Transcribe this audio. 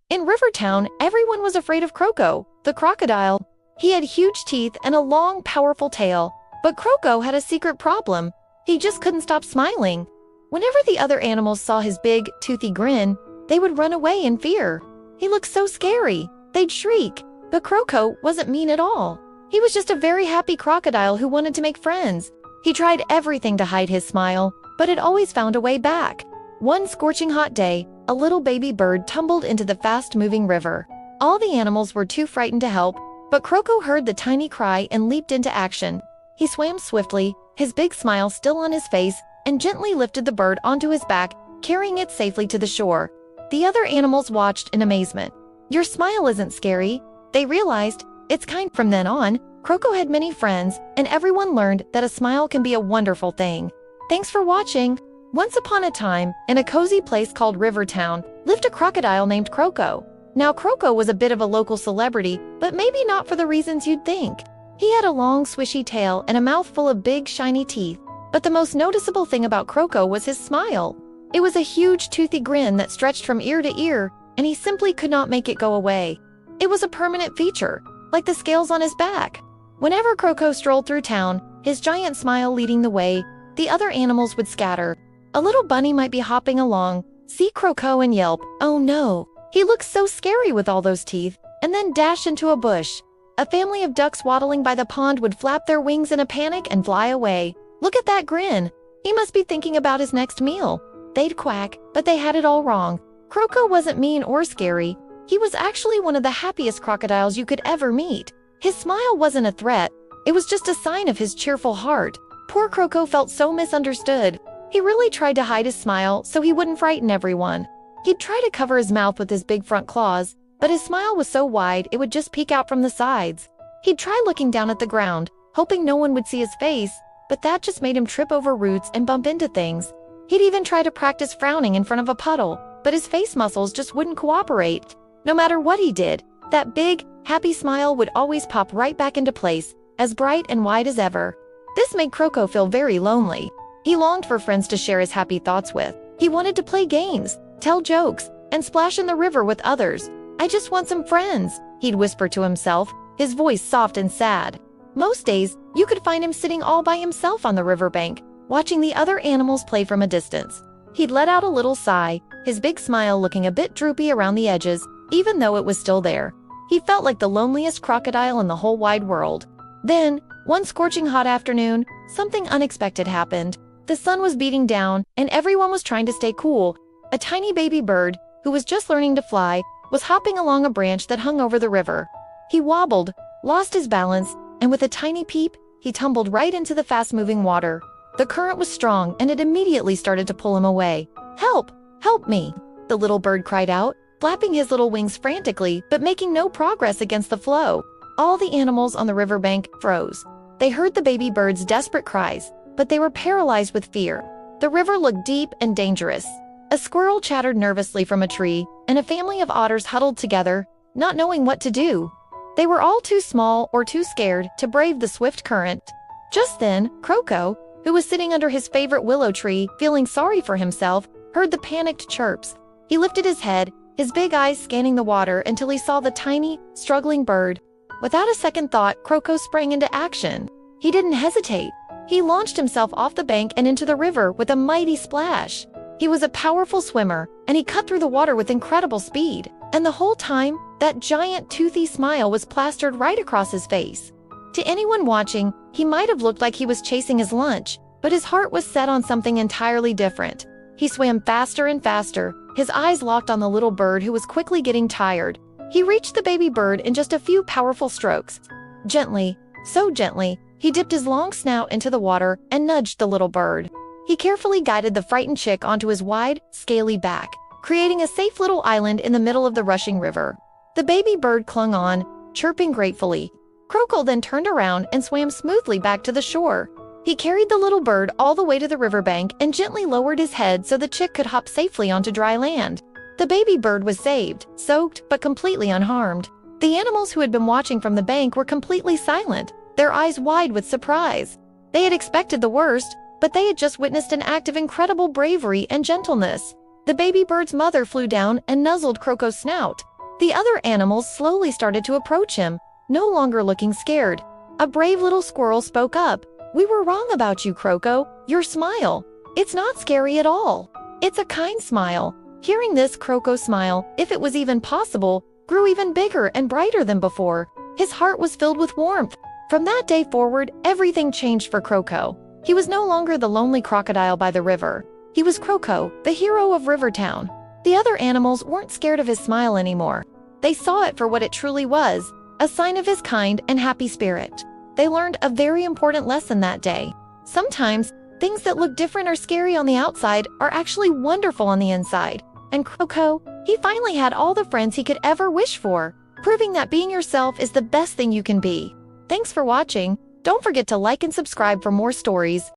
In Rivertown, everyone was afraid of Croco, the crocodile. He had huge teeth and a long, powerful tail. But Croco had a secret problem. He just couldn't stop smiling. Whenever the other animals saw his big, toothy grin, they would run away in fear. He looked so scary. They'd shriek. But Croco wasn't mean at all. He was just a very happy crocodile who wanted to make friends. He tried everything to hide his smile, but it always found a way back. One scorching hot day, a little baby bird tumbled into the fast-moving river. All the animals were too frightened to help, but Croco heard the tiny cry and leaped into action. He swam swiftly, his big smile still on his face, and gently lifted the bird onto his back, carrying it safely to the shore. The other animals watched in amazement. "Your smile isn't scary," they realized. It's kind. From then on, Croco had many friends, and everyone learned that a smile can be a wonderful thing. Thanks for watching. Once upon a time, in a cozy place called Rivertown, lived a crocodile named Croco. Now, Croco was a bit of a local celebrity, but maybe not for the reasons you'd think. He had a long, swishy tail and a mouth full of big, shiny teeth. But the most noticeable thing about Croco was his smile. It was a huge, toothy grin that stretched from ear to ear, and he simply could not make it go away. It was a permanent feature, like the scales on his back. Whenever Croco strolled through town, his giant smile leading the way, the other animals would scatter. A little bunny might be hopping along, see Croco and yelp, "Oh no, he looks so scary with all those teeth," and then dash into a bush. A family of ducks waddling by the pond would flap their wings in a panic and fly away. "Look at that grin. He must be thinking about his next meal." They'd quack, but they had it all wrong. Croco wasn't mean or scary. He was actually one of the happiest crocodiles you could ever meet. His smile wasn't a threat. It was just a sign of his cheerful heart. Poor Croco felt so misunderstood. He really tried to hide his smile so he wouldn't frighten everyone. He'd try to cover his mouth with his big front claws, but his smile was so wide it would just peek out from the sides. He'd try looking down at the ground, hoping no one would see his face, but that just made him trip over roots and bump into things. He'd even try to practice frowning in front of a puddle, but his face muscles just wouldn't cooperate. No matter what he did, that big, happy smile would always pop right back into place, as bright and wide as ever. This made Croco feel very lonely. He longed for friends to share his happy thoughts with. He wanted to play games, tell jokes, and splash in the river with others. "I just want some friends," he'd whisper to himself, his voice soft and sad. Most days, you could find him sitting all by himself on the riverbank, watching the other animals play from a distance. He'd let out a little sigh, his big smile looking a bit droopy around the edges, even though it was still there. He felt like the loneliest crocodile in the whole wide world. Then, one scorching hot afternoon, something unexpected happened. The sun was beating down, and everyone was trying to stay cool. A tiny baby bird, who was just learning to fly, was hopping along a branch that hung over the river. He wobbled, lost his balance, and with a tiny peep, he tumbled right into the fast-moving water. The current was strong, and it immediately started to pull him away. "Help! Help me!" the little bird cried out, flapping his little wings frantically, but making no progress against the flow. All the animals on the riverbank froze. They heard the baby bird's desperate cries, but they were paralyzed with fear. The river looked deep and dangerous. A squirrel chattered nervously from a tree, and a family of otters huddled together, not knowing what to do. They were all too small or too scared to brave the swift current. Just then, Croco, who was sitting under his favorite willow tree, feeling sorry for himself, heard the panicked chirps. He lifted his head, his big eyes scanning the water until he saw the tiny, struggling bird. Without a second thought, Croco sprang into action. He didn't hesitate. He launched himself off the bank and into the river with a mighty splash. He was a powerful swimmer, and he cut through the water with incredible speed. And the whole time, that giant, toothy smile was plastered right across his face. To anyone watching, he might have looked like he was chasing his lunch, but his heart was set on something entirely different. He swam faster and faster, his eyes locked on the little bird who was quickly getting tired. He reached the baby bird in just a few powerful strokes. Gently, so gently, he dipped his long snout into the water and nudged the little bird. He carefully guided the frightened chick onto his wide, scaly back, creating a safe little island in the middle of the rushing river. The baby bird clung on, chirping gratefully. Croco then turned around and swam smoothly back to the shore. He carried the little bird all the way to the riverbank and gently lowered his head so the chick could hop safely onto dry land. The baby bird was saved, soaked, but completely unharmed. The animals who had been watching from the bank were completely silent, their eyes wide with surprise. They had expected the worst, but they had just witnessed an act of incredible bravery and gentleness. The baby bird's mother flew down and nuzzled Croco's snout. The other animals slowly started to approach him, no longer looking scared. A brave little squirrel spoke up. "We were wrong about you, Croco. Your smile. It's not scary at all. It's a kind smile." Hearing this, Croco's smile, if it was even possible, grew even bigger and brighter than before. His heart was filled with warmth. From that day forward, everything changed for Croco. He was no longer the lonely crocodile by the river. He was Croco, the hero of Rivertown. The other animals weren't scared of his smile anymore. They saw it for what it truly was, a sign of his kind and happy spirit. They learned a very important lesson that day. Sometimes, things that look different or scary on the outside are actually wonderful on the inside. And Croco, he finally had all the friends he could ever wish for, proving that being yourself is the best thing you can be. Thanks for watching. Don't forget to like and subscribe for more stories.